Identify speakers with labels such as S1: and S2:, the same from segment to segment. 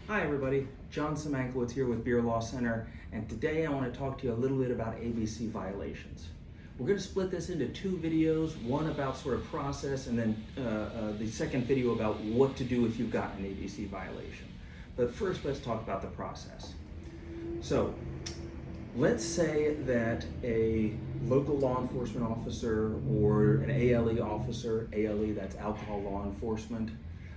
S1: Hi everybody, John Semankiewicz here with Beer Law Center, and today I want to talk to you a little bit about ABC violations. We're going to split this into two videos, one about sort of process and then the second video about what to do if you've got an ABC violation. But first let's talk about the process. So let's say that a local law enforcement officer or an ALE officer, ALE that's alcohol law enforcement,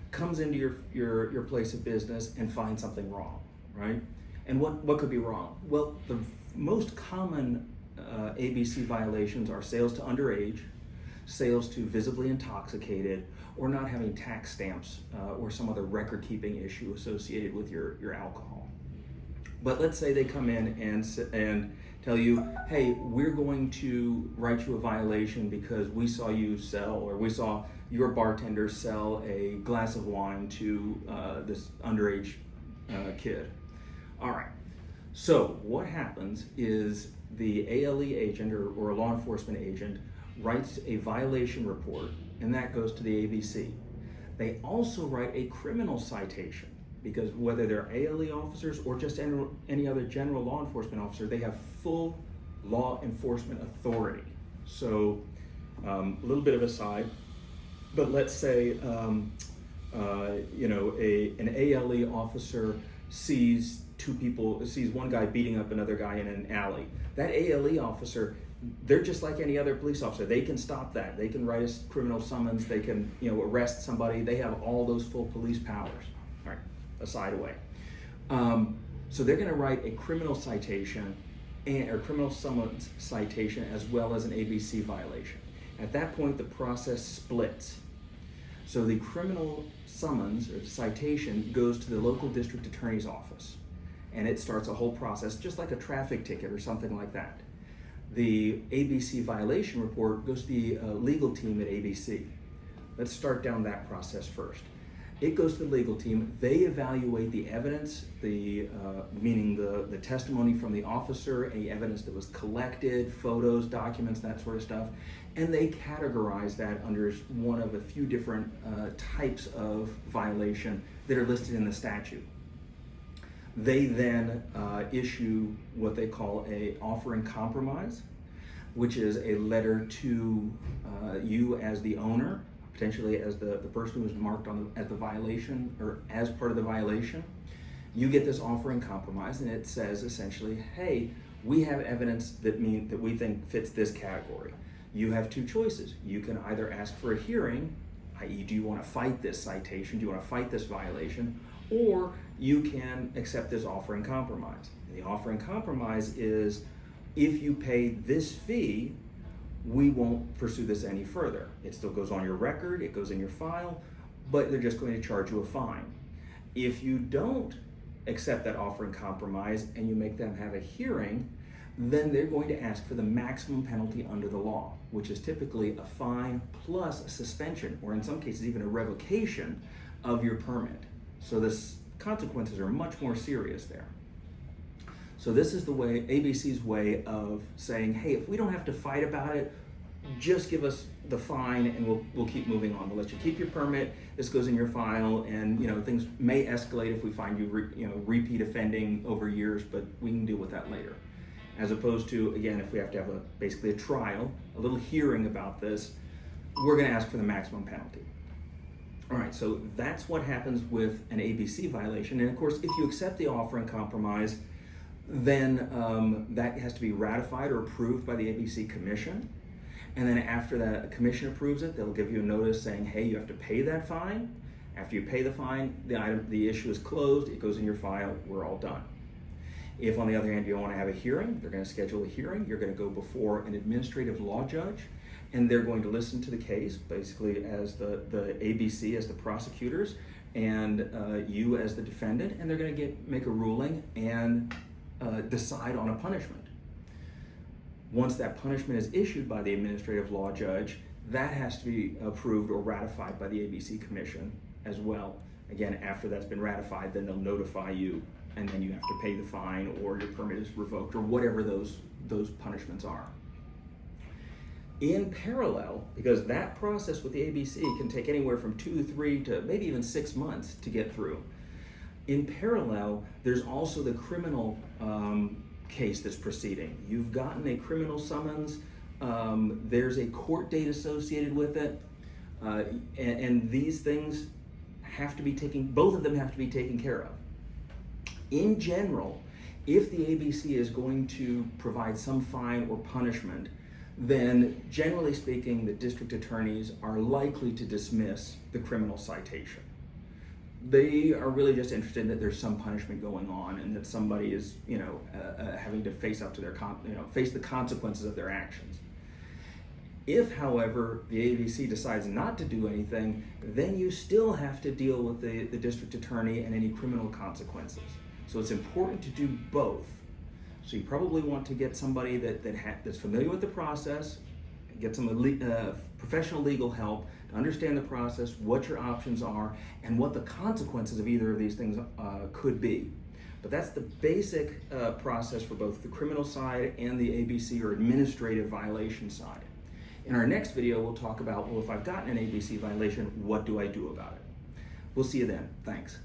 S1: comes into your place of business and finds something wrong, right? And what could be wrong? Well, the most common ABC violations are sales to underage, sales to visibly intoxicated, or not having tax stamps or some other record-keeping issue associated with your alcohol. But let's say they come in and tell you, hey, we're going to write you a violation because we saw you sell, or we saw your bartender sell a glass of wine to this underage kid. All right, so what happens is the ALE agent or a law enforcement agent writes a violation report, and that goes to the ABC. They also write a criminal citation, because whether they're ALE officers or just any other general law enforcement officer, they have full law enforcement authority. So a little bit of a side, but let's say an ALE officer sees one guy beating up another guy in an alley. That ALE officer, they're just like any other police officer. They can stop that. They can write a criminal summons. They can arrest somebody. They have all those full police powers. All right, aside away. So they're going to write a criminal citation or criminal summons citation as well as an ABC violation. At that point, the process splits. So the criminal summons or citation goes to the local district attorney's office, and it starts a whole process, just like a traffic ticket or something like that. The ABC violation report goes to the legal team at ABC. Let's start down that process first. It goes to the legal team. They evaluate the evidence, meaning the testimony from the officer, any evidence that was collected, photos, documents, that sort of stuff, and they categorize that under one of a few different types of violation that are listed in the statute. They then issue what they call a offer in compromise, which is a letter to you as the owner, potentially as the person who was marked as the violation or as part of the violation. You get this offer in compromise, and it says essentially, hey, we have evidence that we think fits this category. You have two choices. You can either ask for a hearing, i.e. do you want to fight this citation, do you want to fight this violation, or you can accept this offer in compromise. And the offer in compromise is, if you pay this fee, we won't pursue this any further. It still goes on your record, it goes in your file, but they're just going to charge you a fine. If you don't accept that offer in compromise and you make them have a hearing, then they're going to ask for the maximum penalty under the law, which is typically a fine plus a suspension, or in some cases even a revocation of your permit. So the consequences are much more serious there. So this is the way, ABC's way of saying, hey, if we don't have to fight about it, just give us the fine and we'll keep moving on. We'll let you keep your permit, this goes in your file, and things may escalate if we find you repeat offending over years, but we can deal with that later. As opposed to, again, if we have to have basically a trial, a little hearing about this, we're gonna ask for the maximum penalty. All right, so that's what happens with an ABC violation. And of course, if you accept the offer in compromise, then that has to be ratified or approved by the ABC Commission. And then after that commission approves it, they'll give you a notice saying, hey, you have to pay that fine. After you pay the fine, the issue is closed, it goes in your file, we're all done. If, on the other hand, you want to have a hearing, they're going to schedule a hearing. You're going to go before an administrative law judge, and they're going to listen to the case, basically as the ABC as the prosecutors, and you as the defendant, and they're going to make a ruling and decide on a punishment. Once that punishment is issued by the administrative law judge, that has to be approved or ratified by the ABC Commission as well. Again, after that's been ratified, then they'll notify you, and then you have to pay the fine, or your permit is revoked, or whatever those punishments are. In parallel, because that process with the ABC can take anywhere from 2, 3 to maybe even 6 months to get through, In parallel, there's also the criminal case that's proceeding. You've gotten a criminal summons, there's a court date associated with it, and these things have to be both of them have to be taken care of. In general, if the ABC is going to provide some fine or punishment, then generally speaking, the district attorneys are likely to dismiss the criminal citation. They are really just interested that there's some punishment going on and that somebody is, having to face up to face the consequences of their actions. If, however, the ABC decides not to do anything, then you still have to deal with the district attorney and any criminal consequences. So it's important to do both. So you probably want to get somebody that's familiar with the process, get some professional legal help to understand the process, what your options are, and what the consequences of either of these things could be. But that's the basic process for both the criminal side and the ABC or administrative violation side. In our next video, we'll talk about, well, if I've gotten an ABC violation, what do I do about it? We'll see you then. Thanks.